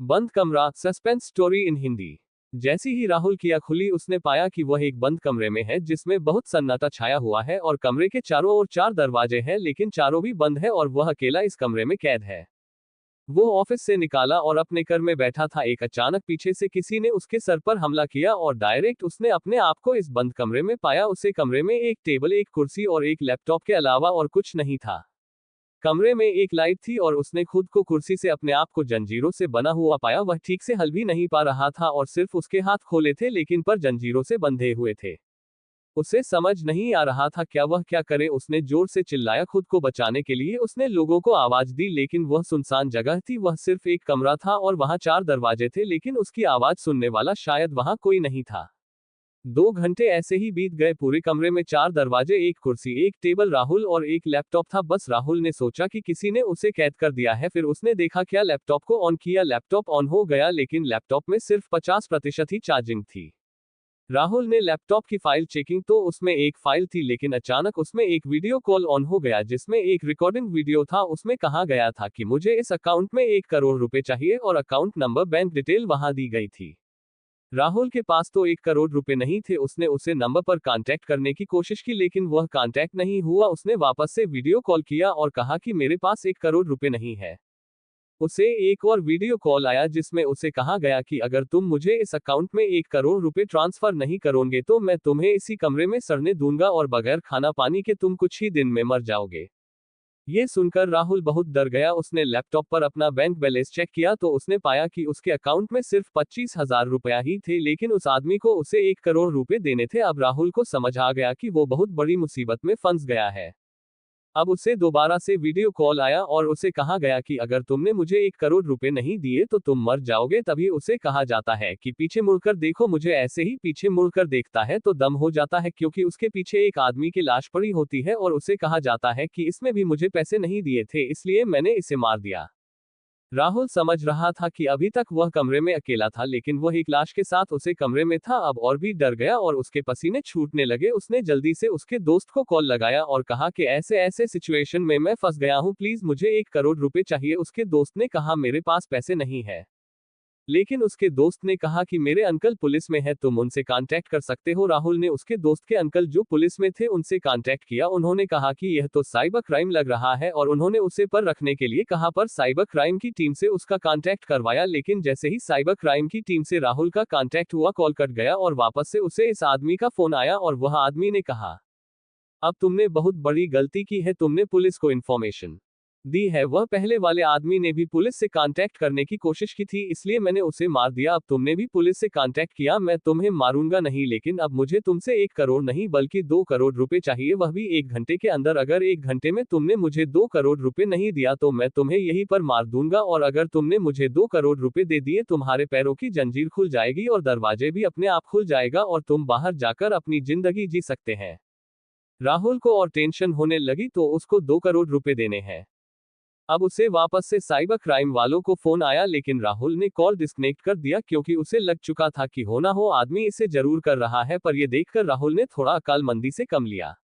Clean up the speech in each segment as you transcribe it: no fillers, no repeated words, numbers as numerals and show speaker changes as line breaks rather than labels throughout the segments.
बंद कमरा, suspense story in Hindi. जैसी ही राहुल की आंख खुली उसने पाया कि वह एक बंद कमरे में है जिसमें बहुत सन्नाटा छाया हुआ है और कमरे के चारों ओर 4 दरवाजे हैं लेकिन चारों भी बंद है और वह अकेला इस कमरे में कैद है। वो ऑफिस से निकाला और अपने घर में बैठा था, एक अचानक पीछे से किसी ने उसके सर पर हमला किया और डायरेक्ट उसने अपने आप को इस बंद कमरे में पाया। उसे कमरे में एक टेबल, एक कुर्सी और एक लैपटॉप के अलावा और कुछ नहीं था। कमरे में एक लाइट थी और उसने खुद को कुर्सी से अपने आप को जंजीरों से बना हुआ पाया। वह ठीक से हल भी नहीं पा रहा था और सिर्फ उसके हाथ खोले थे लेकिन पर जंजीरों से बंधे हुए थे। उसे समझ नहीं आ रहा था वह क्या करे। उसने जोर से चिल्लाया खुद को बचाने के लिए। उसने लोगों को आवाज दी लेकिन वह सुनसान जगह थी। वह सिर्फ एक कमरा था और वहां 4 दरवाजे थे लेकिन उसकी आवाज सुनने वाला शायद वहां कोई नहीं था। 2 घंटे ऐसे ही बीत गए। पूरे कमरे में 4 दरवाजे, एक कुर्सी, एक टेबल, राहुल और एक लैपटॉप था। बस राहुल ने सोचा कि किसी ने उसे कैद कर दिया है। फिर उसने देखा क्या, लैपटॉप को ऑन किया, लैपटॉप ऑन हो गया लेकिन लैपटॉप में सिर्फ 50% ही चार्जिंग थी। राहुल ने लैपटॉप की फाइल चेकिंग तो उसमें एक फाइल थी लेकिन अचानक उसमें एक वीडियो कॉल ऑन हो गया जिसमें एक रिकॉर्डिंग वीडियो था। उसमें कहा गया था कि मुझे इस अकाउंट में 1 करोड़ रुपए चाहिए और अकाउंट नंबर, बैंक डिटेल वहां दी गई थी। राहुल के पास तो 1 करोड़ रुपए नहीं थे। उसने उसे नंबर पर कांटेक्ट करने की कोशिश की लेकिन वह कांटेक्ट नहीं हुआ। उसने वापस से वीडियो कॉल किया और कहा कि मेरे पास 1 करोड़ रुपए नहीं है। उसे एक और वीडियो कॉल आया जिसमें उसे कहा गया कि अगर तुम मुझे इस अकाउंट में 1 करोड़ रुपए ट्रांसफर नहीं करोगे तो मैं तुम्हें इसी कमरे में सड़ने दूंगा और बगैर खाना पानी के तुम कुछ ही दिन में मर जाओगे। ये सुनकर राहुल बहुत डर गया। उसने लैपटॉप पर अपना बैंक बैलेंस चेक किया तो उसने पाया कि उसके अकाउंट में सिर्फ 25,000 रुपया ही थे लेकिन उस आदमी को उसे 1 करोड़ रुपए देने थे। अब राहुल को समझ आ गया कि वो बहुत बड़ी मुसीबत में फंस गया है। अब उसे दोबारा से वीडियो कॉल आया और उसे कहा गया कि अगर तुमने मुझे 1 करोड़ रुपए नहीं दिए तो तुम मर जाओगे। तभी उसे कहा जाता है कि पीछे मुड़कर देखो मुझे। ऐसे ही पीछे मुड़कर देखता है तो दम हो जाता है क्योंकि उसके पीछे एक आदमी की लाश पड़ी होती है और उसे कहा जाता है कि इसमें भी मुझे पैसे नहीं दिए थे इसलिए मैंने इसे मार दिया। राहुल समझ रहा था कि अभी तक वह कमरे में अकेला था लेकिन वह एक लाश के साथ उसे कमरे में था। अब और भी डर गया और उसके पसीने छूटने लगे। उसने जल्दी से उसके दोस्त को कॉल लगाया और कहा कि ऐसे ऐसे सिचुएशन में मैं फंस गया हूं, प्लीज मुझे 1 करोड़ रुपए चाहिए। उसके दोस्त ने कहा मेरे पास पैसे नहीं है, लेकिन उसके दोस्त ने कहा कि मेरे अंकल पुलिस में है, तुम उनसे कांटेक्ट कर सकते हो। राहुल ने उसके दोस्त के अंकल जो पुलिस में थे उनसे कांटेक्ट किया। उन्होंने कहा कि यह तो साइबर क्राइम लग रहा है और उन्होंने उसे पर रखने के लिए कहा। पर साइबर क्राइम की टीम से उसका कांटेक्ट करवाया लेकिन जैसे ही साइबर क्राइम की टीम से राहुल का कांटेक्ट हुआ, कॉल कट गया और वापस से उसे इस आदमी का फोन आया और वह आदमी ने कहा अब तुमने बहुत बड़ी गलती की है, तुमने पुलिस को इन्फॉर्मेशन दी है। वह पहले वाले आदमी ने भी पुलिस से कांटेक्ट करने की कोशिश की थी इसलिए मैंने उसे मार दिया। अब तुमने भी पुलिस से कांटेक्ट किया, मैं तुम्हें मारूंगा नहीं लेकिन अब मुझे तुमसे 1 करोड़ नहीं बल्कि 2 करोड़ रुपए चाहिए, वह भी 1 घंटे के अंदर। अगर 1 घंटे में तुमने मुझे 2 करोड़ रुपए नहीं दिया तो मैं तुम्हें यहीं पर मार दूंगा और अगर तुमने मुझे 2 करोड़ रुपए दे दिए तुम्हारे पैरों की जंजीर खुल जाएगी और दरवाजे भी अपने आप खुल जाएगा और तुम बाहर जाकर अपनी जिंदगी जी सकते हैं। राहुल को और टेंशन होने लगी तो उसको 2 करोड़ रुपए देने हैं। अब उसे वापस से साइबर क्राइम वालों को फोन आया लेकिन राहुल ने कॉल डिस्कनेक्ट कर दिया क्योंकि उसे लग चुका था कि हो ना हो आदमी इसे जरूर कर रहा है। पर यह देखकर राहुल ने थोड़ा अक्लमंदी से काम लिया।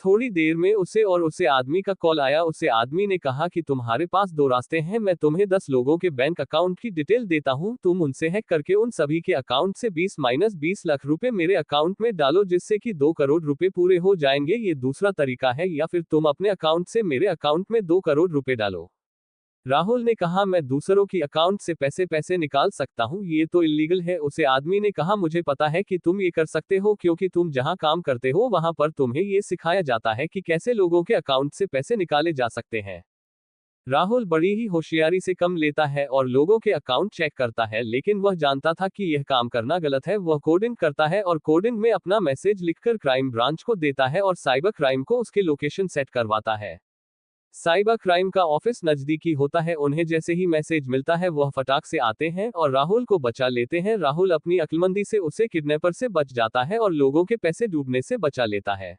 थोड़ी देर में उसे आदमी का कॉल आया। उसे आदमी ने कहा कि तुम्हारे पास 2 रास्ते हैं, मैं तुम्हें 10 लोगों के बैंक अकाउंट की डिटेल देता हूं, तुम उनसे हैक करके उन सभी के अकाउंट से 20 लाख रुपए मेरे अकाउंट में डालो जिससे कि 2 करोड़ रुपए पूरे हो जाएंगे। ये दूसरा तरीका है, या फिर तुम अपने अकाउंट से मेरे अकाउंट में 2 करोड़ रुपए डालो। राहुल ने कहा मैं दूसरों की अकाउंट से पैसे निकाल सकता हूं, ये तो इल्लीगल है। उसे आदमी ने कहा मुझे पता है कि तुम ये कर सकते हो क्योंकि तुम जहां काम करते हो वहां पर तुम्हें ये सिखाया जाता है कि कैसे लोगों के अकाउंट से पैसे निकाले जा सकते हैं। राहुल बड़ी ही होशियारी से कम लेता है और लोगों के अकाउंट चेक करता है लेकिन वह जानता था कि यह काम करना गलत है। वह कोडिंग करता है और कोडिंग में अपना मैसेज लिखकर क्राइम ब्रांच को देता है और साइबर क्राइम को उसके लोकेशन सेट करवाता है। साइबर क्राइम का ऑफिस नजदीकी होता है। उन्हें जैसे ही मैसेज मिलता है वह फटाक से आते हैं और राहुल को बचा लेते हैं। राहुल अपनी अक्लमंदी से उसे किडनैपर से बच जाता है और लोगों के पैसे डूबने से बचा लेता है।